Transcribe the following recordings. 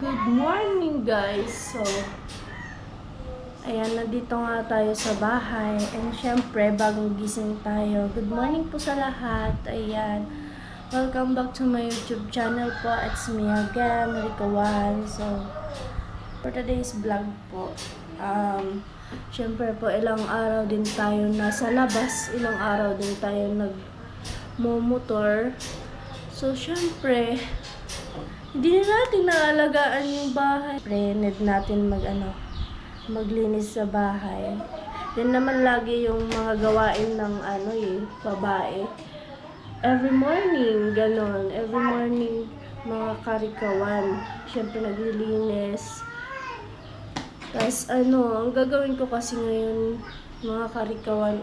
Good morning guys. So, ayan, nandito nga tayo sa bahay. And syempre, bagong gising tayo. Good morning po sa lahat. Ayan. Welcome back to my YouTube channel po. It's me again, Rico Juan. So, for today's vlog po, syempre po, ilang araw din tayo nasa labas. Ilang araw din tayo nagmumotor. So, syempre, hindi na natin naalagaan yung bahay. Need natin maglinis sa bahay. Yan naman lagi yung mga gawain ng babae. Every morning, ganon. Every morning, mga karikawan. Siyempre naglilinis. Tapos ang gagawin ko kasi ngayon, mga karikawan,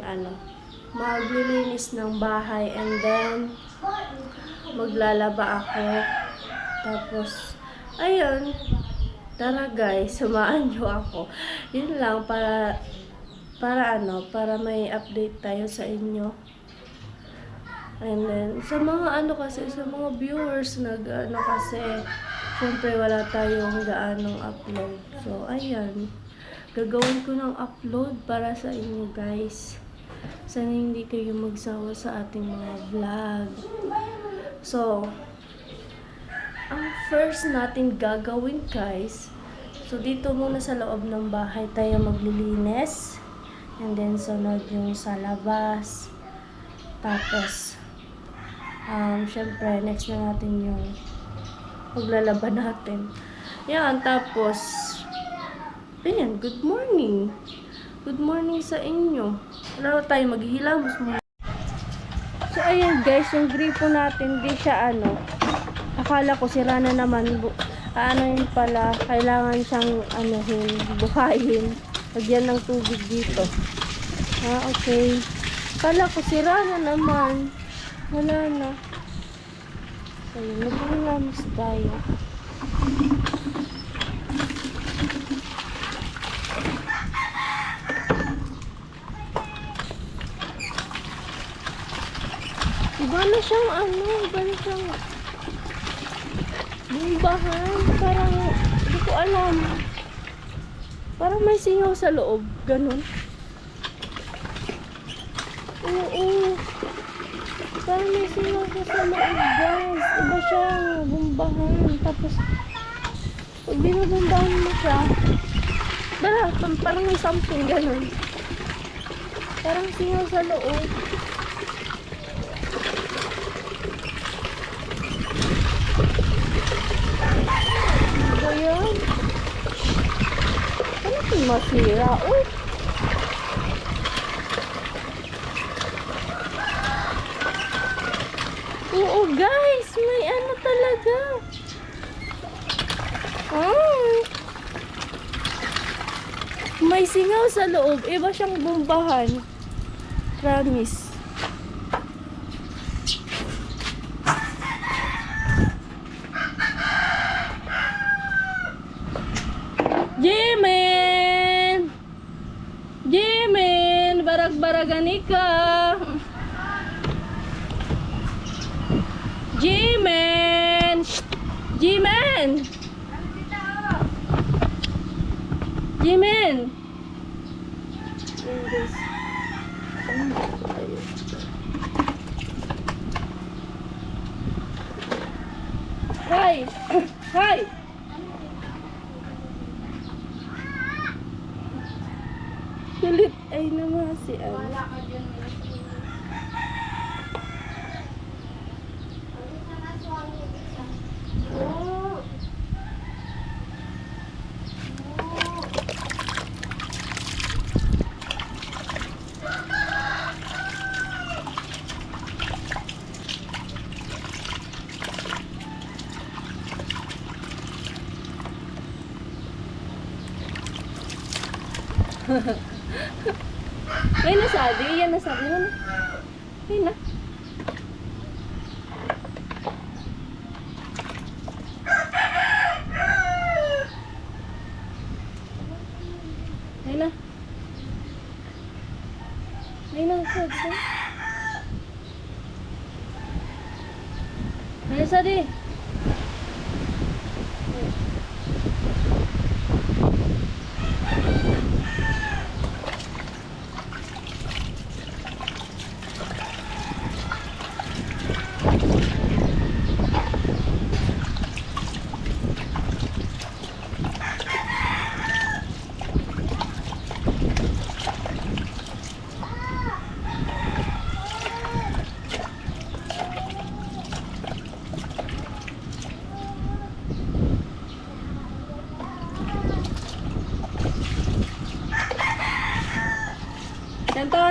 maglilinis ng bahay and then maglalaba ako. Tapos, ayun, tara guys, samahan nyo ako. Yun lang, para may update tayo sa inyo. And then, sa mga sa mga viewers, kasi, syempre wala tayong gaanong upload. So, ayan, gagawin ko ng upload para sa inyo guys. Sana hindi kayo magsawa sa ating mga vlog. So, ang first natin gagawin guys, so dito muna sa loob ng bahay tayo maglilinis, and then sunod yung sa labas, tapos syempre next na natin yung paglalaba natin. Yan, tapos ayan, good morning sa inyo. Wala tayo maghihilamos muna. So ayan guys, yung gripo natin di siya akala ko sira na naman. Yun pala, kailangan siyang buhayin. Lagyan ng tubig dito. Okay. Akala ko sira na naman. Wala na. So, yun, maglilamos tayo. Iba na siyang bumbahan, parang hindi ko alam, parang may singaw sa loob, ganun. Oo, parang may singaw sa loob guys. Iba siya, bumbahan. Tapos pag binubumbahan mo siya, parang may something ganun, parang singaw sa loob. Ayan. Ano ito masira? Oh. Oo guys, may talaga. May singaw sa loob. Iba siyang bumbahan. Promise. Jimin, barag-baragani ka. Jimin. Hi. Hi. Kulit ay naman si Wala ka dyan. May nasabi? Yan nasabi mo na. May na. May na. May nasabi. May nasabi.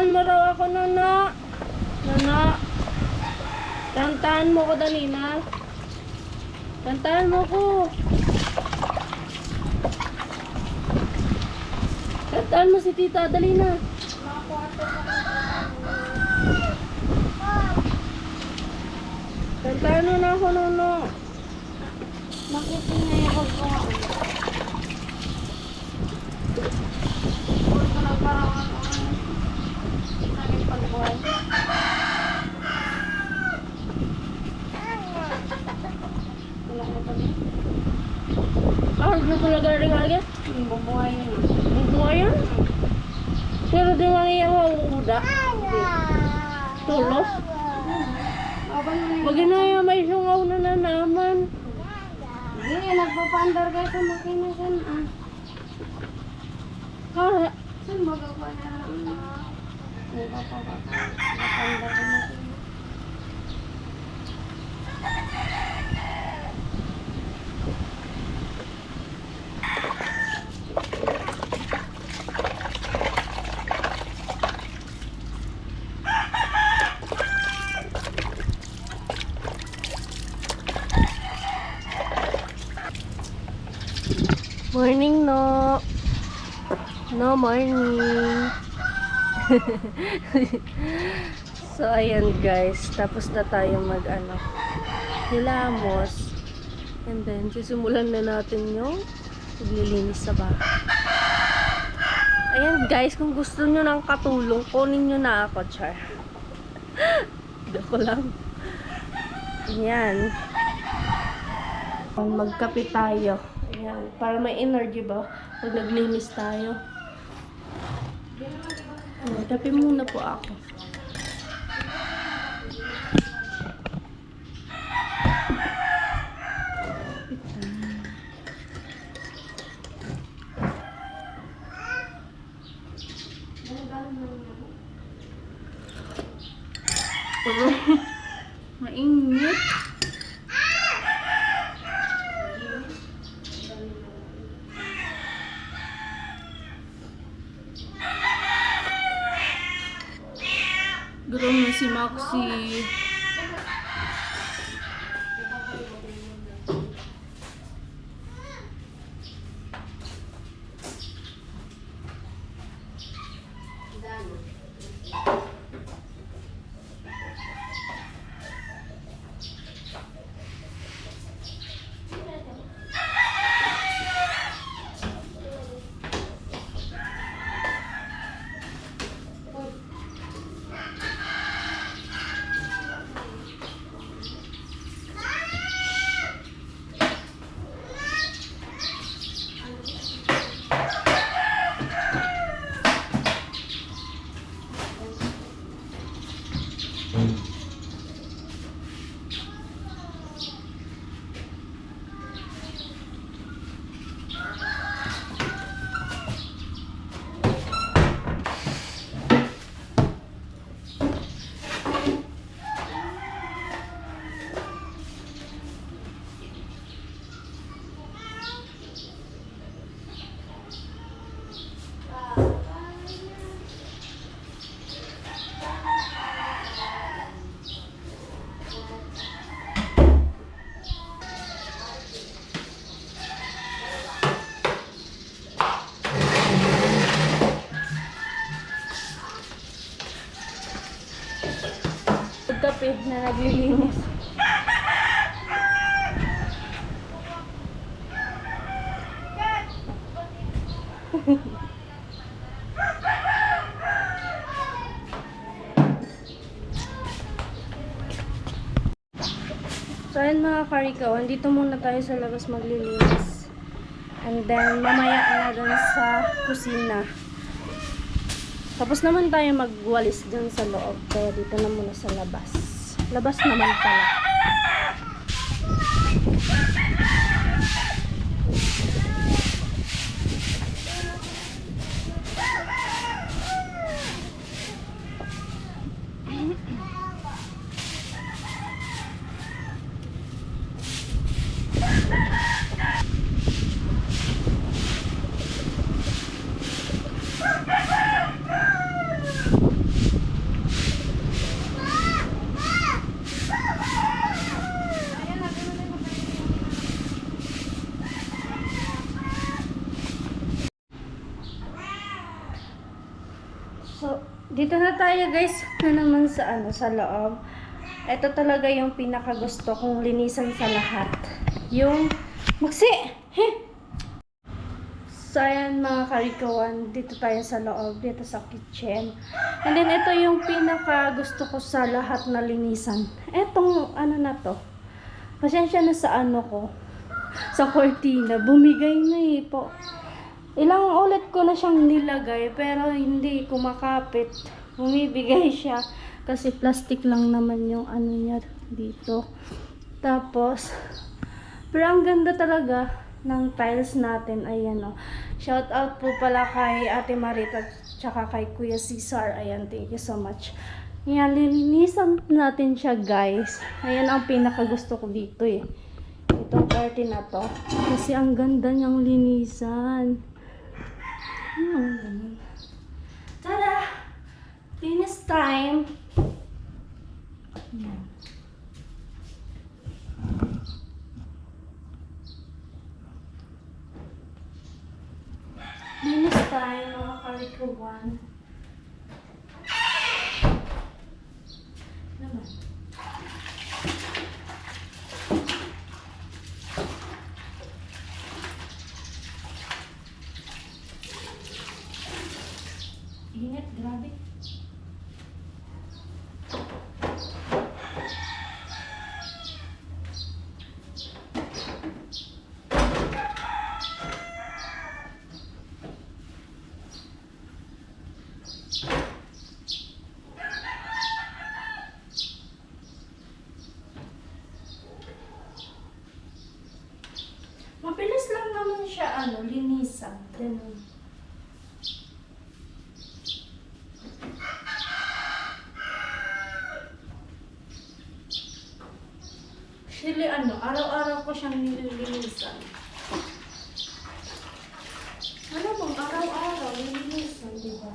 Kantahan mo raw ako, Nana. Nana. Kantahan mo ko, Danina. Kantahan mo ko. Kantahan mo si tita, dali na. Kantahan mo na ako, Nono. Bakit inayakot ko nga? Huwag ko nagkaroon ng naging pagbuhay. Wala na pa din. Na talaga rin lagi? Yung bubuhay yun. Bubuhay yan? Pero di man iya mauuda. Tulos? Aban mo yun. Maginaya may sungaw na naman. Hindi, nagpapaandar ka sa makina san. Kaya, Saan magawa na lang? Nagpapaandar sa makina. morning no. No morning. So ayan guys, tapos na tayo hilamos. And then sisimulan na natin yung paglilinis sa bahay. Ayan guys, kung gusto nyo ng katulong, kunin nyo na ako, char. Dako lang. Ayan. Magkape tayo. Ayan, para may energy ba pag naglinis tayo. Ayan, kape muna po ako. Mainit. Gutom na si Maxi. Kape na naglilinis. So ayun mga karikaw, andito muna tayo sa labas maglilinis. And then mamaya na dun sa kusina. Tapos naman tayo magwalis dun sa loob. Kaya dito na muna sa labas. Labas naman pala. Dito na tayo guys, na naman sa sa loob. Ito talaga yung pinakagusto kong linisan sa lahat. Yung Maksi! Heh! So ayan mga karikawan, dito tayo sa loob, dito sa kitchen. And then ito yung pinakagusto ko sa lahat na linisan. Etong na to. Pasensya na sa ko. Sa cortina, bumigay na po. Ilang ulit ko na siyang nilagay pero hindi kumakapit. Bumibigay siya kasi plastic lang naman yung niya dito. Tapos pero ang ganda talaga ng tiles natin. Ayan o. Shout out po pala kay Ate Marita tsaka kay Kuya Cesar. Ayan, thank you so much. Ayan, lilinisan natin siya guys. Ayan ang pinakagusto ko dito itong curtain na to. Kasi ang ganda niyang linisan. Tada! Linis time! Ayan. Linis time, mga karikawan. Naman. Ingat, grabe. Mabilis lang naman siya, linisan. Ganun. Actually, araw-araw ko siyang nililinisan. Ano bang araw-araw nililinisan, di ba?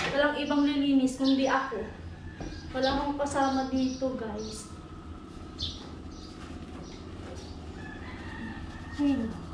Walang ibang lilinis kundi ako. Wala akong kasama dito, guys. Ayun.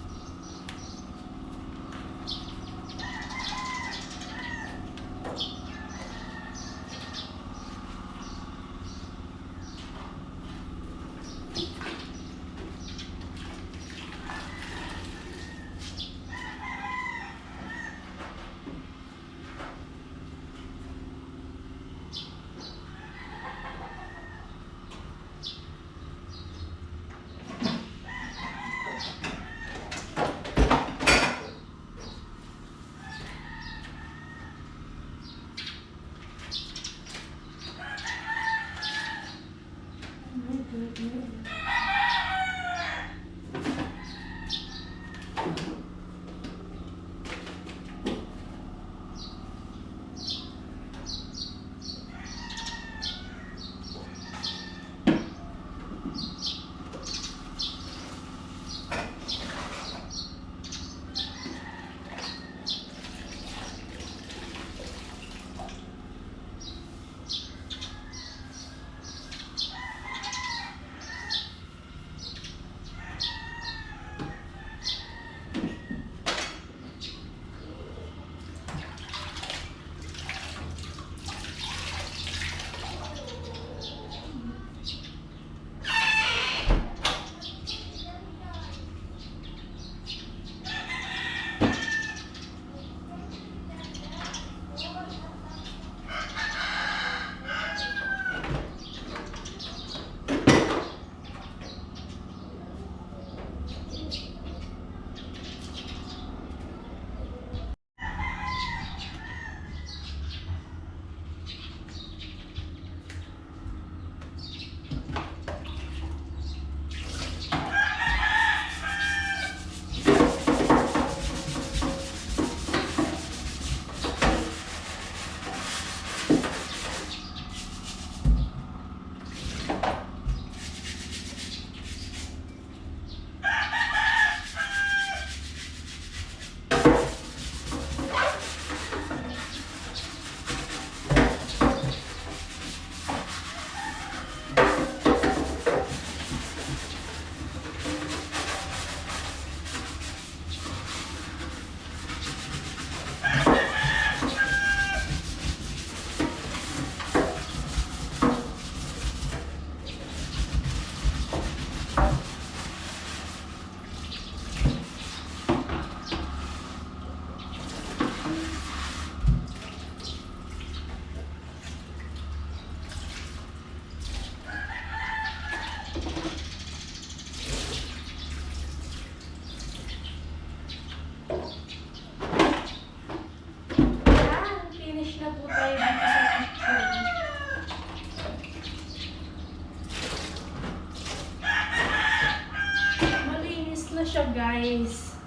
siya, guys.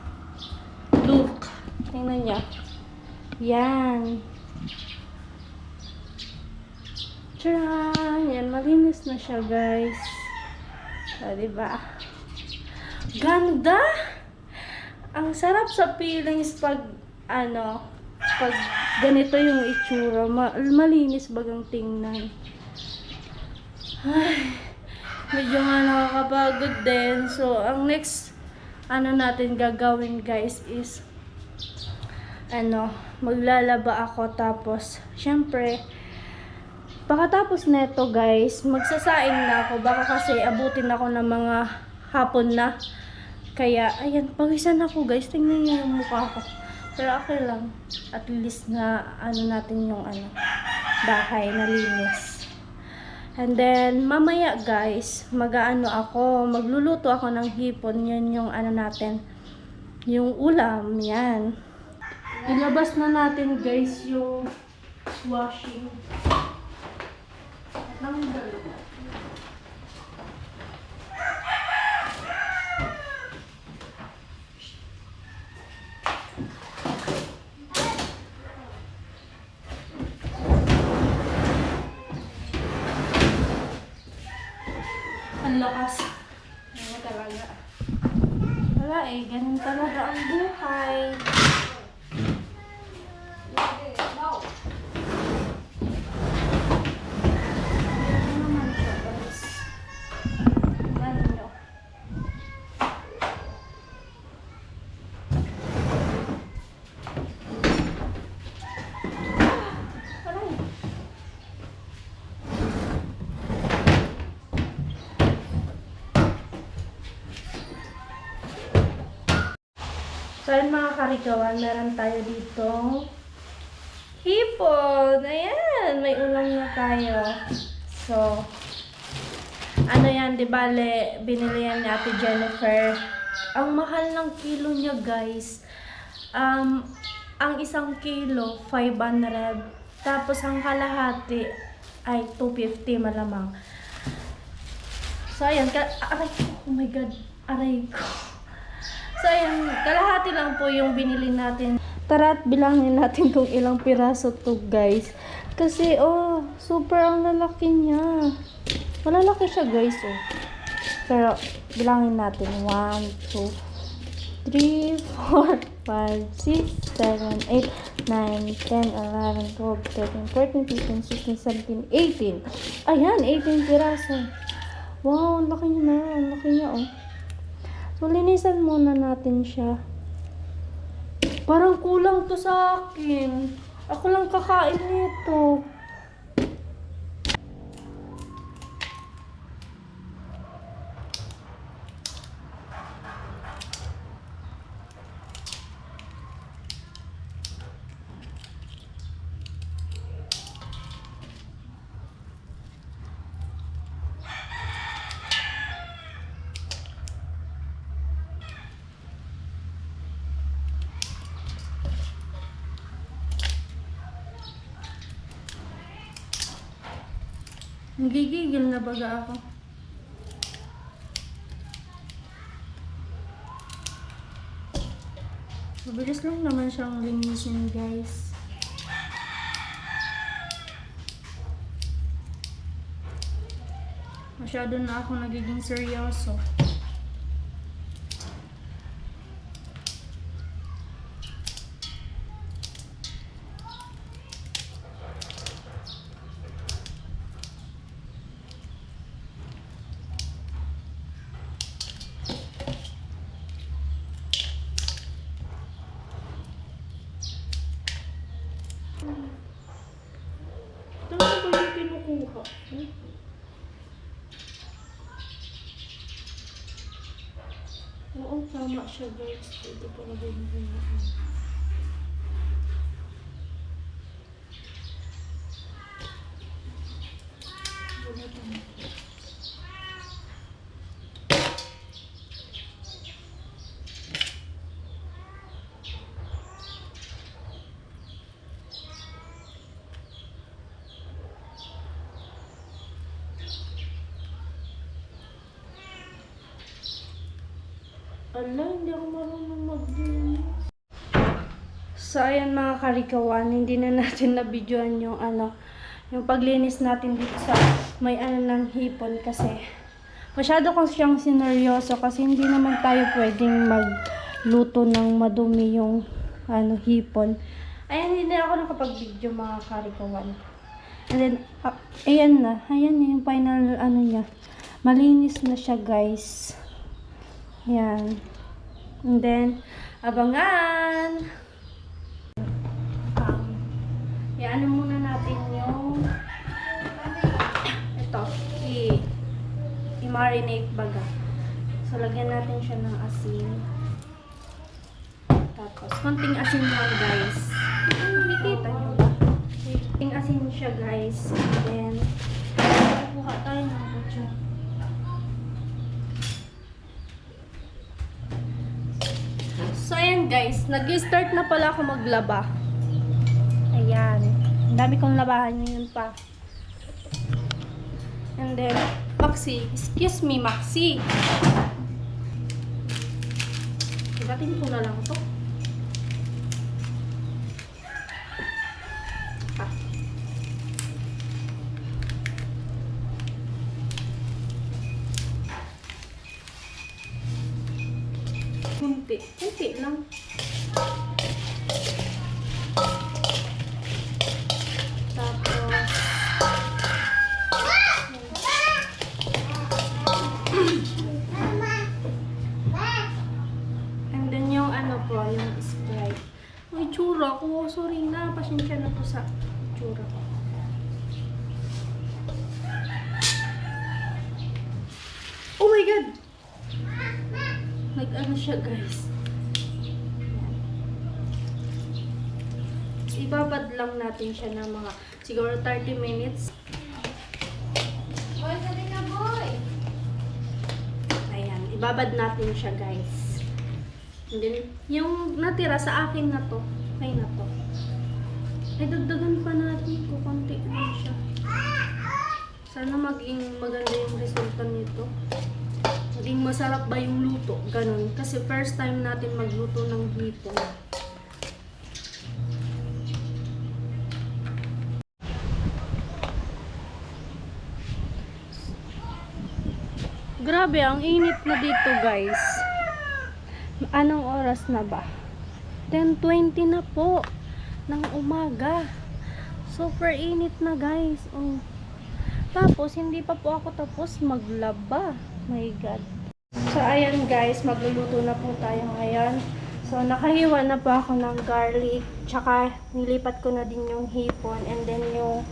Look. Tingnan niya. Yan. Tcharan! Yan, malinis na siya, guys. O, diba? Ganda! Ang sarap sa feelings pag, pag ganito yung itsura. Malinis bagang tingnan. Ay, medyo nga nakakapagod din. So, ang next, natin gagawin, guys, is, maglalaba ako. Tapos, syempre, pagkatapos neto, guys, magsasaing na ako. Baka kasi abutin ako ng mga hapon na. Kaya, ayan, pawisan ako, guys. Tingnan niyo yung mukha ko. Pero okay lang. At least na, natin yung, bahay na linis. And then, mamaya, guys, magluluto ako ng hipon. Yan yung, natin, yung ulam, yan. Ilabas na natin, guys, yung washing. Ang lakas. Ano talaga? Wala ganun talaga ang buhay. Ano naman siya, guys? Tingnan nyo. Aray. So, ayun mga karikawan, meron tayo ditong hipon. Ayan, may ulam na tayo. So, yan, di bale, binili yan ni Ate Jennifer. Ang mahal ng kilo niya, guys. Ang isang kilo, 500. Tapos, ang kalahati ay 250 malamang. So, ayan, aray ko, oh my God, aray ko. So, ayan, kalahati lang po yung binili natin. Tara at bilangin natin kung ilang piraso to, guys. Kasi, super ang lalaki niya. Malalaki siya, guys, Pero, bilangin natin. 1, 2, 3, 4, 5, 6, 7, 8, 9, 10, 11, 12, 13, 14, 15, 16, 17, 18. Ayan, 18 piraso. Wow, ang laki niya na. Ang laki niya, So, linisan muna natin siya. Parang kulang to sa akin. Ako lang kakain nito. Nagigigil na baga ako. Mabilis lang naman siyang linisin, guys. Masyado na ako nagiging seryoso. Ito na ba yung kinukuha? Oo, tama siya, guys. Ito pa na din yung Ala, hindi ako marunong maglinis. So, ayan mga karikawan, hindi na natin na-videoan yung yung paglinis natin dito sa may ng hipon kasi masyado ko siyang sineryoso kasi hindi naman tayo pwedeng magluto ng madumi yung hipon. Ayan, hindi na ako nakapag-video mga karikawan. And then, ayan na yung final niya. Malinis na siya guys. Yan. And then, abangan! Muna natin yung ito, i-marinate baga. So, lagyan natin siya ng asin. Tapos, konting asin lang guys. Nakikita nyo ba? Konting asin siya guys. And then, kuha tayo ng kutsa. So, ayan guys. Nag-start na pala ako maglaba. Ayan. Ang dami kong labahan ngayon pa. And then, Maxi. Excuse me, Maxi. Ibatin ko na lang ito. Kunti lang. Yung Sprite. May tsura ko. Sorry na. Pasensya na po sa tsura ko. Oh my God! Nag-ano siya guys. Ibabad lang natin siya ng mga siguro 30 minutes. Boy, sabi ka boy! Ayan. Ibabad natin siya guys. And then, yung natira sa akin na to, ay na to. Ay, dagdagan pa natin ko, konti lang siya. Sana maging maganda yung resulta nito. Maging masarap ba yung luto, ganun. Kasi first time natin magluto ng hipon. Grabe, ang init na dito guys. Anong oras na ba? 10:20 na po ng umaga. Super init na guys. Oh. Tapos hindi pa po ako tapos maglaba. My God. So ayan guys, magluluto na po tayo ngayon. So nakahiwa na po ako ng garlic, tsaka nilipat ko na din yung hipon, and then yung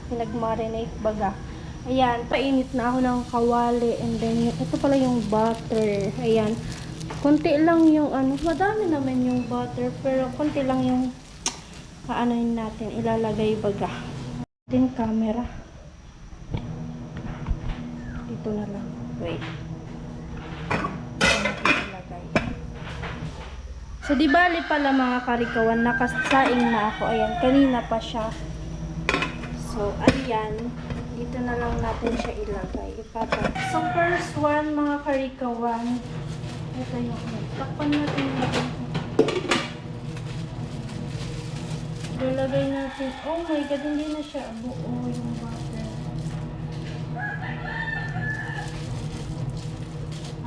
pinag-marinate baga. Ayan, painit na ako ng kawali, and then ito pala yung butter. Ayan, konti lang yung madami naman yung butter, pero konti lang yung natin, ilalagay baga. Din camera. Dito na lang. Wait. So, di bali pala mga karikawan, nakasaing na ako. Ayan, kanina pa siya. So, ayan. Dito na lang natin siya ilagay. Ipatak. So, first one, mga karikawan. Ito yung takpan natin natin. Ilalagay natin. Oh my God, hindi na siya buo yung butter.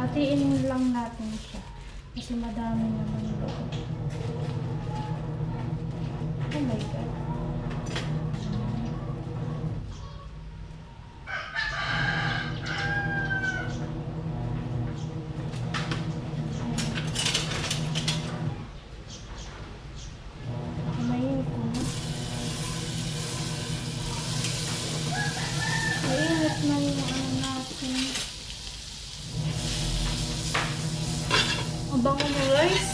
Hatiin lang natin siya. Kasi madami naman ito. Oh my God. Na yung natin. Ang bango mo guys.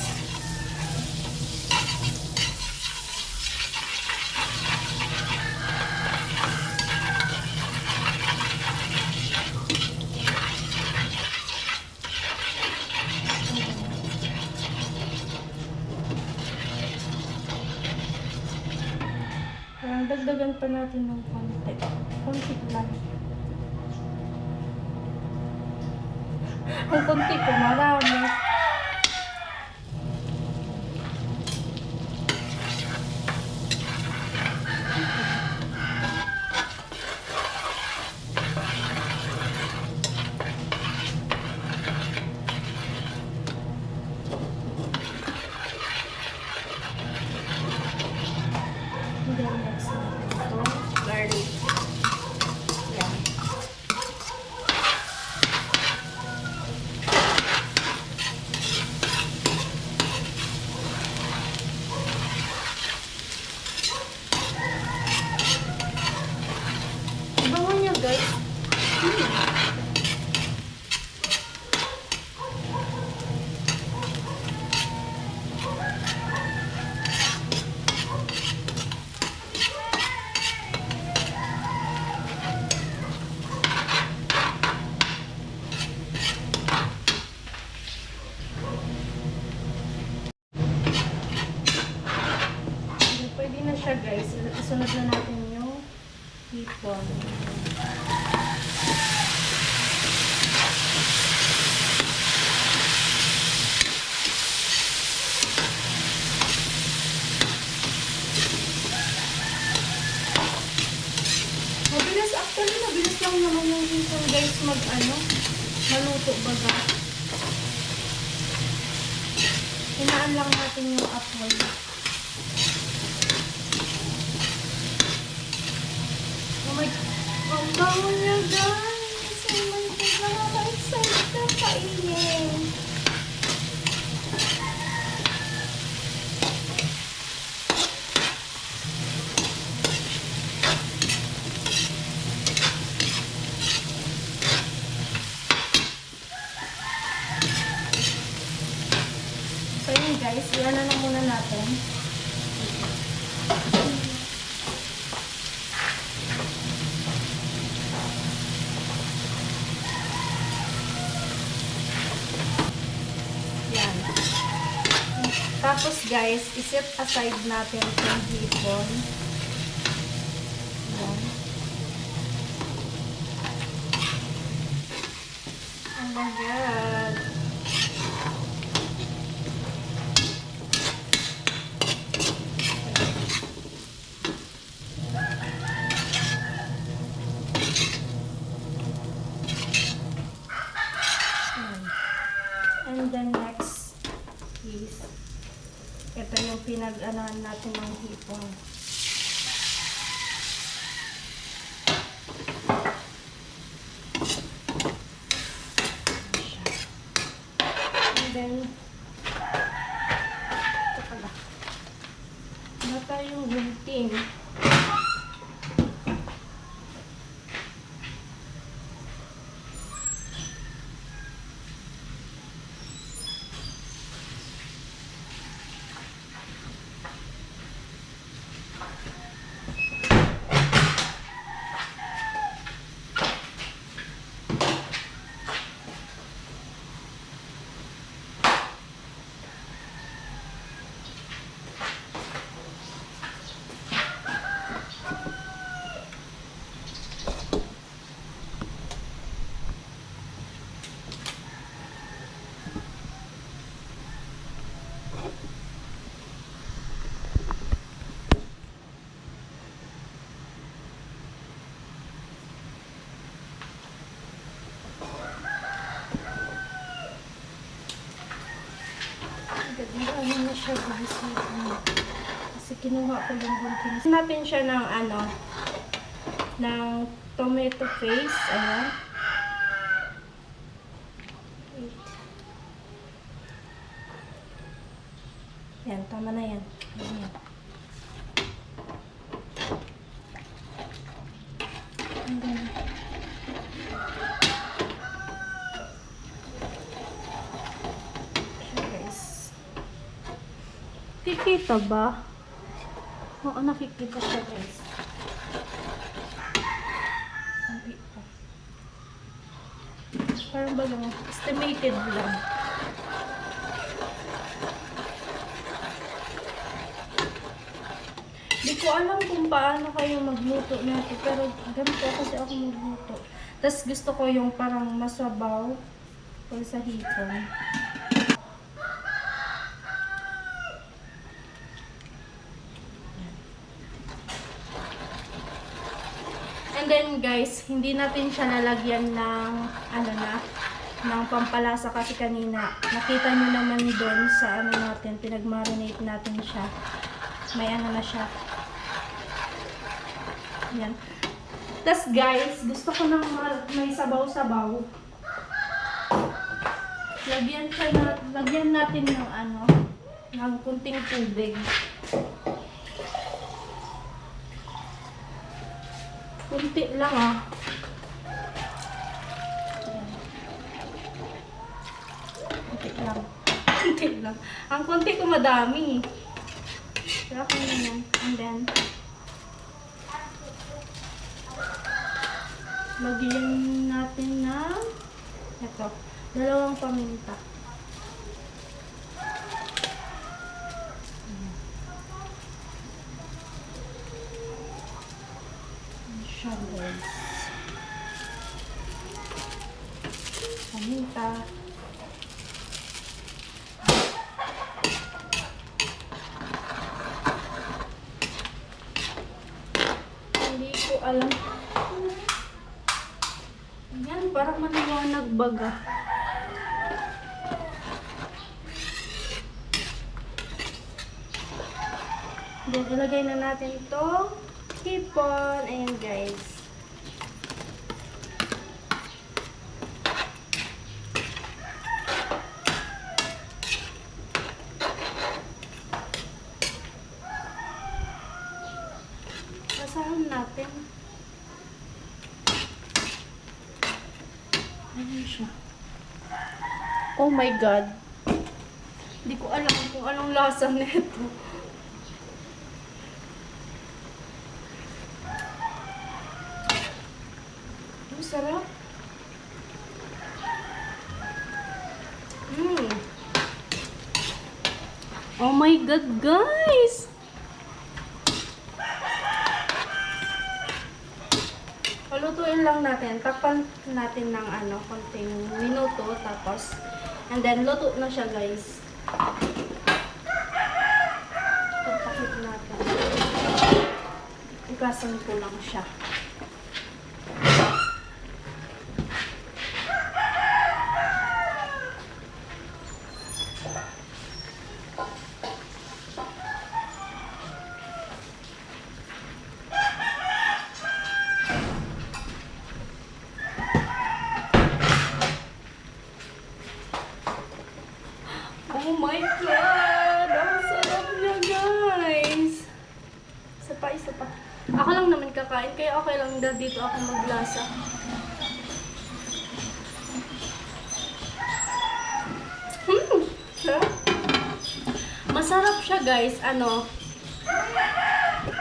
Parang dagdagan pa natin ng konti. Konti lang. Kung konti ko, marami. Then next natin ito, garlic. Yan. Bango niya guys. Pwede na siya guys. Isunod na natin yung hipon. Mabilis, actually mabilis lang naman yung hipon guys maluto baga. Hinaan lang natin yung apple. Oh my God. Ang bango niya guys. Oh my God. Nakaka-excited na kainin. So yun guys. Iyan na muna natin. Yan. Tapos guys, iset aside natin yung hipon. Yan. Oh my God. And then next is ito yung pinag-anahan natin ng hipon. And then ito pala. Bata yung gunting. Ano na siya guys. Kasi kinuha ko yung gunting. Natin siya ng ng tomato paste. Ayan. Wait. Yan, tama na yan. Ayan. And then, nakikita ba? Oo, nakikita siya guys. Parang ba lang, estimated lang. Di ko alam kung paano kayo magluto natin, pero ganito kasi ako magluto. Tapos gusto ko yung parang masabaw. Pag sa hipon. And then guys, hindi natin siya nalagyan ng ng pampalasa kasi kanina nakita nyo naman doon sa natin, pinag-marinate natin siya. May na siya. Yan. Tas guys, gusto ko nang may sabaw-sabaw. Lagyan natin ng ng kunting tubig. Kunti lang Kunti lang. Kunti lang. Ang kunti ko madami. Kaya ko yan. And then, lagyan natin ng ito, 2 paminta. Siya guys. Paminta. Hindi ko alam. Yan, parang maliwanag baga. Then, ilagay na natin itong hipon. Ayan guys. Basahan natin. Ayan siya. Oh my God. Hindi ko alam kung anong lasa nito. Ang sarap. Oh my God, guys! Palutuin lang natin. Takpan natin ng konting minuto. Tapos, and then, luto na siya, guys. Tapakit natin. Ikasan ko lang siya. Oh my God! Ang sarap niya, guys! Isa pa. Ako lang naman kakain, kaya okay lang dito ako maglasa. Sarap. Masarap siya, guys.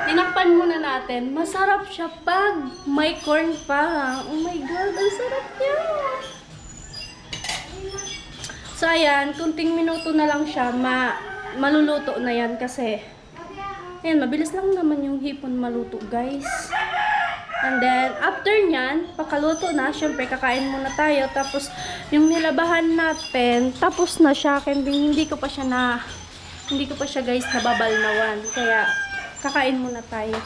Tinakpan muna natin. Masarap siya pag may corn pa. Oh my God! Ang sarap niya! So, ayan, kunting minuto na lang siya, maluluto na yan kasi, ayan, mabilis lang naman yung hipon maluto, guys. And then, after nyan, pagkaluto na, syempre, kakain muna tayo. Tapos, yung nilabahan natin, tapos na siya. Hindi ko pa siya, guys, nababalnawan. Kaya, kakain muna tayo.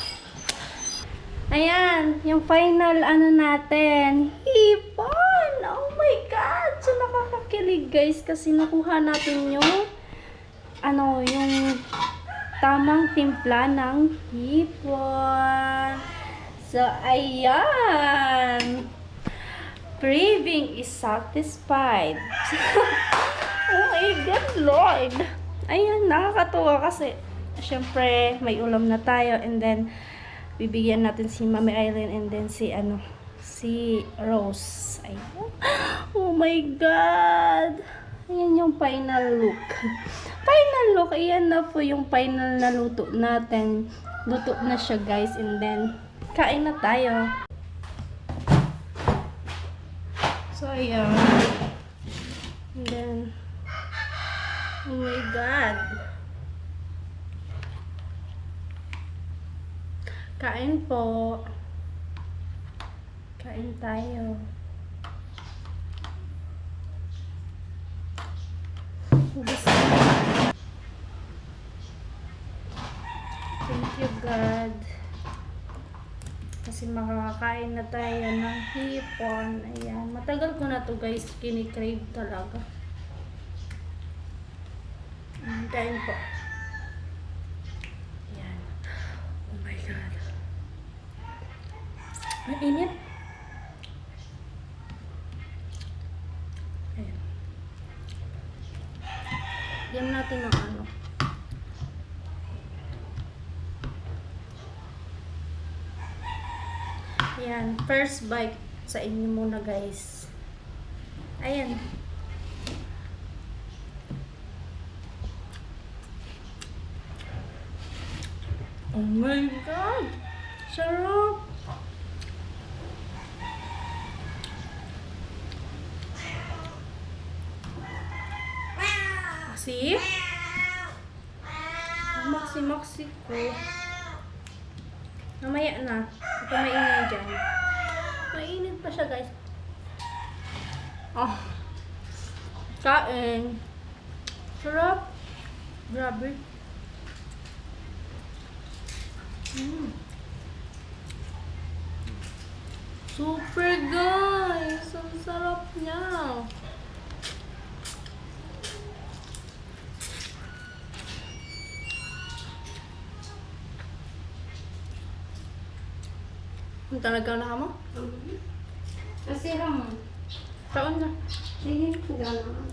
Ayan, yung final, natin, hipon! Oh my God! So, nakakakilig, guys, kasi nakuha natin yung, yung tamang timpla ng hipon. So, ayan! Craving is satisfied. Oh my God, Lord! Ayan, nakakatuwa kasi, syempre, may ulam na tayo, and then, bibigyan natin si Mami Aileen and then si Rose. Ayan. Oh my God! Ayan yung final look. Final look. Ayan na po yung final na luto natin. Luto na siya, guys. And then, kain na tayo. So, ayan. And then, oh my God! Kain po. Kain tayo. you God. Kasi makakakain na tayo ng hipon. Ayan. Matagal ko na to guys. Kinikrave talaga. Kain po. Ayan. Oh my God. Ang init. Ayan. Yan natin ng ano. Ayan. First bite sa inyo muna guys. Ayan. Oh my God! Sarap! See? Maxi ko. Mamaya na. Ito maingay dyan. Mainit pa siya guys. Oh. Kain. Sarap. Grabe. Super guys! Ang sarap niya! Ang talaga na mo? Nasira mo. Saan na? Sige, gano'n.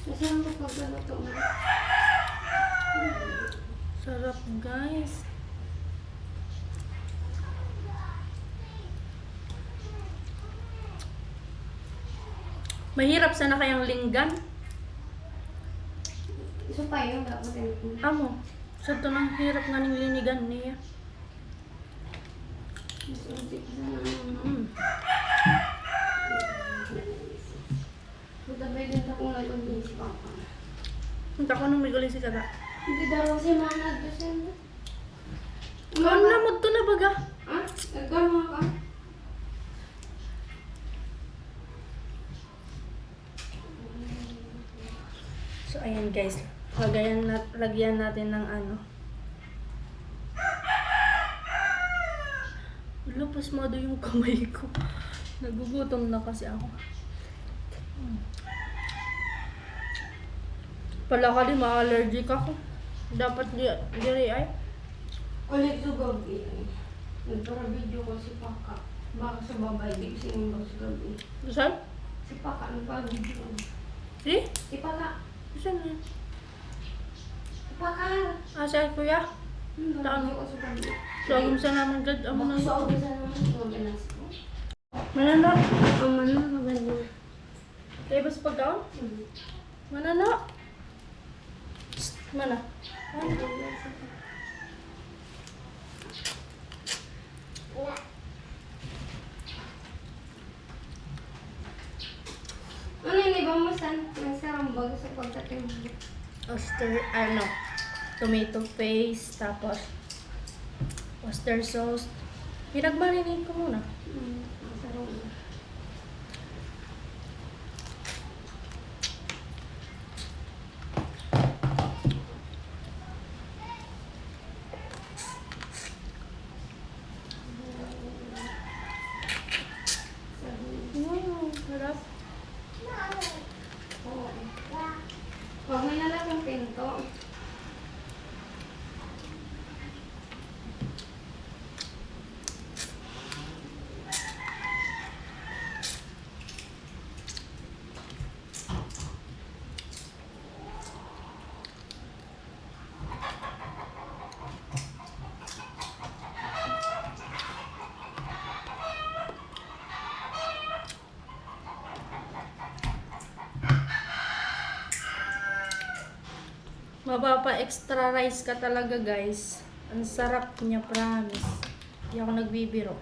Nasira mo pagkaluto mo. Sarap guys. Mahirap sana kayang linggan. Isa pa yun, dapat yun. Amo. Sa ito nang hirap nga ng linigan niya. Matabay din ako nag-ulis pa. Punta ko nung may gulis si Kata. Hindi daw si Mana doon. Kaon na mo to na baga. Ha? Nagkama ka? So ayan guys. Lagyan natin ng ano. Wala, pasmado yung kamay ko. Nagugutom na kasi ako. Pala ka din, ma-allergic ako. Dapat diri ay. Ulit sa gabi. Nagpara-video ko si Paka. Baka sa babay, di ko sinimba sa gabi. Saan? Si Paka, nagpara-video. Si? Si Paka. Saan na? Si Paka. Saan kuya? Nagpara-video ko sa gabi. Lagi mo sa naman gad. Amo na. Sa oras na naman, maganas ko. Manana. Ang mana, maganas. Kaya ba sa pagkaon? Manana. Mana? Ano yung iba mo san? May sarambag sa pagkatimbang. Tomato paste, tapos oyster sauce. Pinagmarinate ko muna. Ang sarap. Sarap. Huwag mo na lang yung pinto. Mapapa-extra rice ka talaga guys. Ang sarap niya, promise. Hindi ako nagbibiro.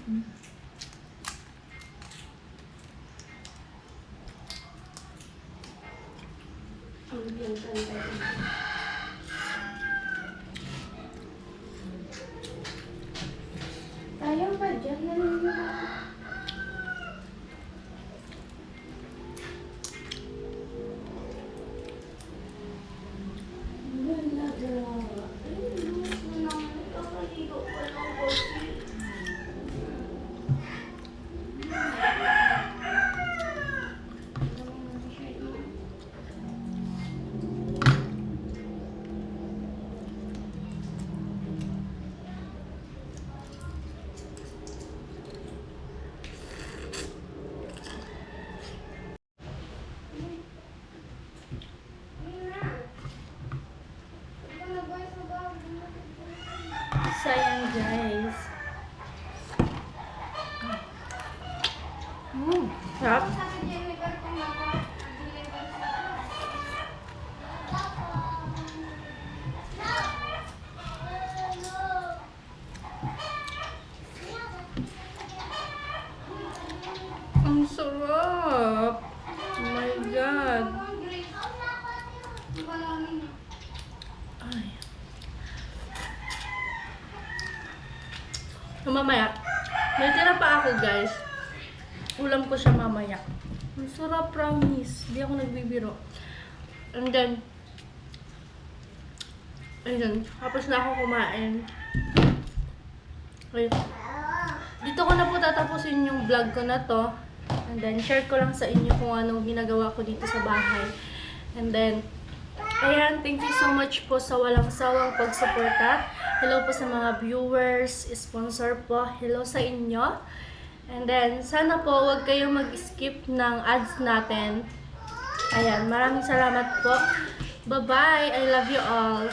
Ang yung tanda. Tayo pa dyan. Sayang guys. Sarap. Ang sarap. Oh my God. Ay. So, mamaya, may tira pa ako guys. Ulam ko siya mamaya. Ang sarap, promise. Di ako nagbibiro. And then, ayun, tapos na ako kumain. Okay. Dito ko na po tatapusin yung vlog ko na to. And then, share ko lang sa inyo kung anong ginagawa ko dito sa bahay. And then, ayan, thank you so much po sa walang sawang pagsuporta. Hello po sa mga viewers, sponsor po. Hello sa inyo. And then, sana po huwag kayong mag-skip ng ads natin. Ayan, maraming salamat po. Bye-bye. I love you all.